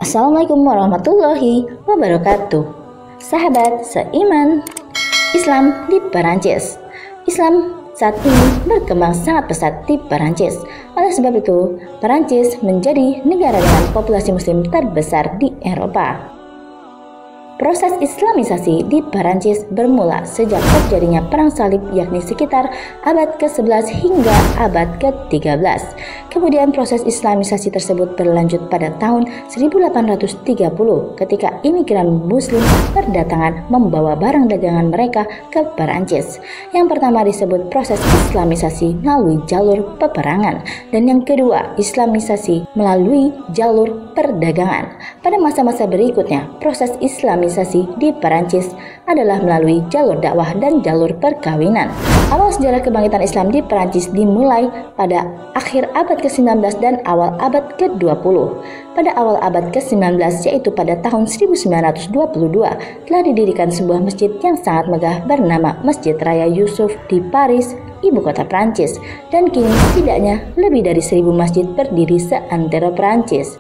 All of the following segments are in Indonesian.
Assalamualaikum warahmatullahi wabarakatuh. Sahabat seiman, Islam di Perancis. Islam saat ini berkembang sangat pesat di Perancis. Oleh sebab itu, Perancis menjadi negara dengan populasi muslim terbesar di Eropa. Proses Islamisasi di Perancis bermula sejak terjadinya Perang Salib, yakni sekitar abad ke-11 hingga abad ke-13. Kemudian proses Islamisasi tersebut berlanjut pada tahun 1830 ketika imigran muslim berdatangan membawa barang dagangan mereka ke Perancis. Yang pertama disebut proses Islamisasi melalui jalur peperangan, dan yang kedua Islamisasi melalui jalur perdagangan. Pada masa-masa berikutnya, proses Islamisasi di Perancis adalah melalui jalur dakwah dan jalur perkawinan. Awal sejarah kebangkitan Islam di Perancis dimulai pada akhir abad ke-19 dan awal abad ke-20. Pada awal abad ke-19, yaitu pada tahun 1922, telah didirikan sebuah masjid yang sangat megah bernama Masjid Raya Yusuf di Paris, ibu kota Perancis, dan kini setidaknya lebih dari 1000 masjid berdiri seantero Perancis.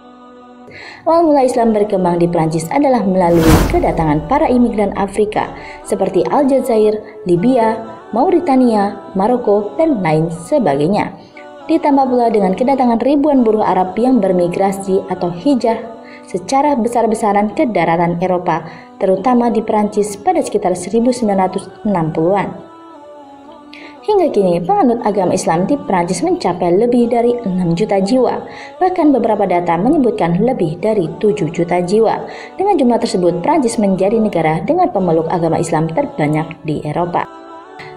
Awal mula Islam berkembang di Perancis adalah melalui kedatangan para imigran Afrika seperti Aljazair, Libya, Mauritania, Maroko, dan lain sebagainya. Ditambah pula dengan kedatangan ribuan buruh Arab yang bermigrasi atau hijrah secara besar-besaran ke daratan Eropa, terutama di Perancis pada sekitar 1960-an. Hingga kini, penganut agama Islam di Perancis mencapai lebih dari 6 juta jiwa. Bahkan beberapa data menyebutkan lebih dari 7 juta jiwa. Dengan jumlah tersebut, Perancis menjadi negara dengan pemeluk agama Islam terbanyak di Eropa.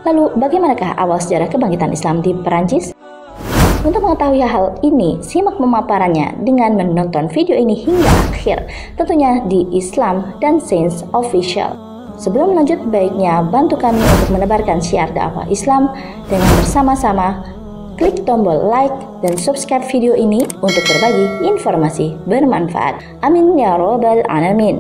Lalu, bagaimanakah awal sejarah kebangkitan Islam di Perancis? Untuk mengetahui hal ini, simak pemaparannya dengan menonton video ini hingga akhir, tentunya di Islam dan Sains Official. Sebelum lanjut, baiknya bantu kami untuk menebarkan syiar dakwah Islam dengan bersama-sama klik tombol like dan subscribe video ini untuk berbagi informasi bermanfaat. Amin ya robbal alamin.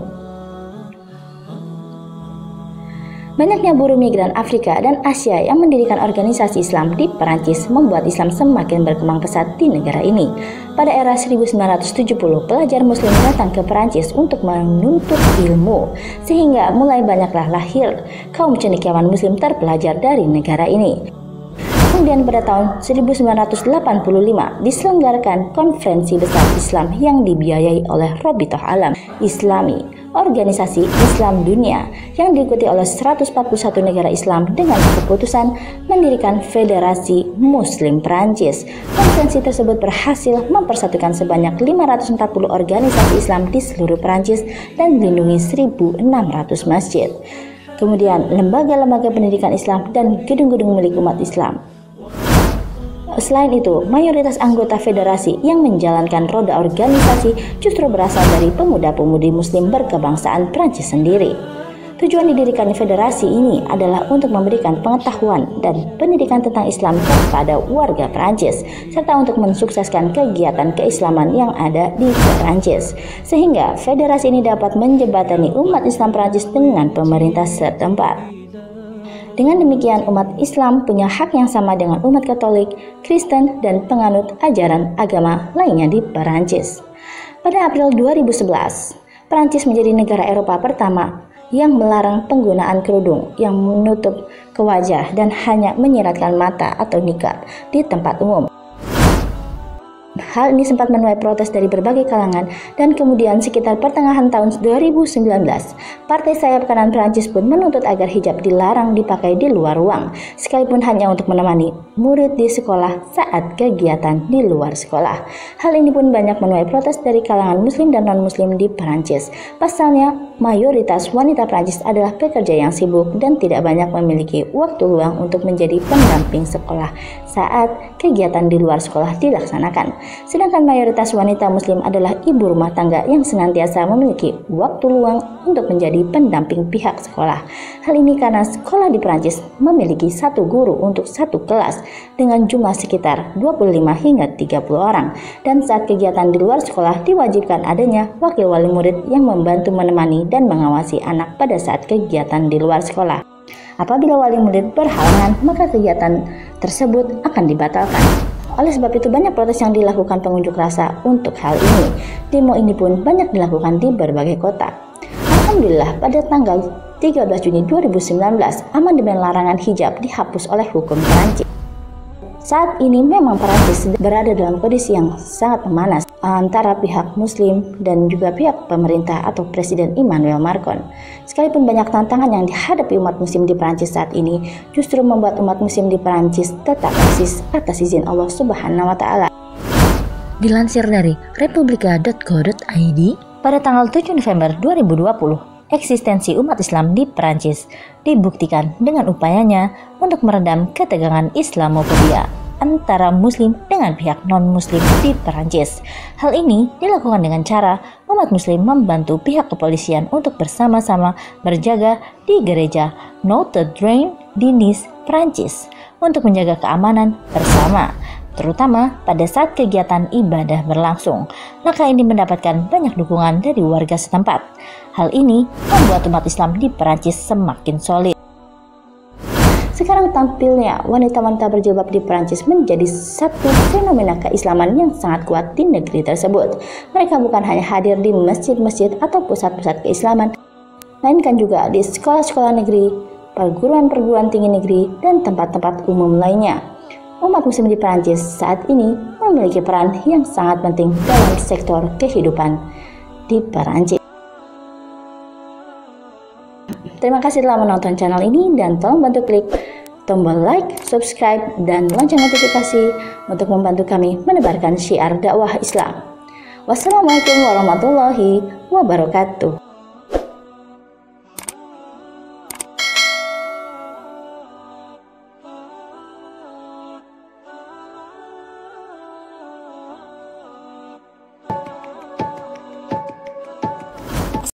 Banyaknya buruh migran Afrika dan Asia yang mendirikan organisasi Islam di Perancis membuat Islam semakin berkembang pesat di negara ini. Pada era 1970, pelajar muslim datang ke Perancis untuk menuntut ilmu, sehingga mulai banyaklah lahir kaum cendekiawan muslim terpelajar dari negara ini. Kemudian pada tahun 1985 diselenggarakan konferensi besar Islam yang dibiayai oleh Rabithah Alam Islami, organisasi Islam dunia yang diikuti oleh 141 negara Islam dengan keputusan mendirikan Federasi Muslim Perancis. Konferensi tersebut berhasil mempersatukan sebanyak 540 organisasi Islam di seluruh Perancis dan melindungi 1.600 masjid. Kemudian lembaga-lembaga pendidikan Islam dan gedung-gedung milik umat Islam. Selain itu, mayoritas anggota federasi yang menjalankan roda organisasi justru berasal dari pemuda-pemudi muslim berkebangsaan Prancis sendiri. Tujuan didirikannya federasi ini adalah untuk memberikan pengetahuan dan pendidikan tentang Islam kepada warga Prancis, serta untuk mensukseskan kegiatan keislaman yang ada di Prancis, sehingga federasi ini dapat menjembatani umat Islam Prancis dengan pemerintah setempat. Dengan demikian, umat Islam punya hak yang sama dengan umat Katolik, Kristen, dan penganut ajaran agama lainnya di Perancis. Pada April 2011, Perancis menjadi negara Eropa pertama yang melarang penggunaan kerudung yang menutup ke wajah dan hanya menyiratkan mata atau niqab di tempat umum. Hal ini sempat menuai protes dari berbagai kalangan, dan kemudian sekitar pertengahan tahun 2019, Partai Sayap Kanan Prancis pun menuntut agar hijab dilarang dipakai di luar ruang, sekalipun hanya untuk menemani murid di sekolah saat kegiatan di luar sekolah. Hal ini pun banyak menuai protes dari kalangan muslim dan non-muslim di Prancis. Pasalnya, mayoritas wanita Prancis adalah pekerja yang sibuk dan tidak banyak memiliki waktu luang untuk menjadi pendamping sekolah saat kegiatan di luar sekolah dilaksanakan. Sedangkan mayoritas wanita muslim adalah ibu rumah tangga yang senantiasa memiliki waktu luang untuk menjadi pendamping pihak sekolah. Hal ini karena sekolah di Perancis memiliki satu guru untuk satu kelas dengan jumlah sekitar 25 hingga 30 orang, dan saat kegiatan di luar sekolah diwajibkan adanya wakil wali murid yang membantu menemani dan mengawasi anak pada saat kegiatan di luar sekolah. Apabila wali murid berhalangan, maka kegiatan tersebut akan dibatalkan. Oleh sebab itu banyak protes yang dilakukan pengunjuk rasa untuk hal ini. Demo ini pun banyak dilakukan di berbagai kota. Alhamdulillah pada tanggal 13 Juni 2019 amandemen larangan hijab dihapus oleh hukum Perancis. Saat ini memang Perancis berada dalam kondisi yang sangat memanas antara pihak Muslim dan juga pihak pemerintah atau Presiden Emmanuel Macron. Sekalipun banyak tantangan yang dihadapi umat Muslim di Perancis saat ini, justru membuat umat Muslim di Perancis tetap eksis atas izin Allah Subhanahu wa Ta'ala. Dilansir dari republika.co.id, pada tanggal 7 November 2020, eksistensi umat Islam di Perancis dibuktikan dengan upayanya untuk meredam ketegangan Islamofobia antara Muslim dengan pihak non-Muslim di Perancis. Hal ini dilakukan dengan cara umat Muslim membantu pihak kepolisian untuk bersama-sama berjaga di gereja Notre Dame di Nice, Perancis untuk menjaga keamanan bersama, terutama pada saat kegiatan ibadah berlangsung. Langkah ini mendapatkan banyak dukungan dari warga setempat. Hal ini membuat umat Islam di Perancis semakin solid. Sekarang tampilnya wanita-wanita berjilbab di Perancis menjadi satu fenomena keislaman yang sangat kuat di negeri tersebut. Mereka bukan hanya hadir di masjid-masjid atau pusat-pusat keislaman, melainkan juga di sekolah-sekolah negeri, perguruan-perguruan tinggi negeri, dan tempat-tempat umum lainnya. Umat Muslim di Perancis saat ini memiliki peran yang sangat penting dalam sektor kehidupan di Perancis. Terima kasih telah menonton channel ini dan tolong bantu klik tombol like, subscribe, dan lonceng notifikasi untuk membantu kami menebarkan syiar dakwah Islam. Wassalamualaikum warahmatullahi wabarakatuh.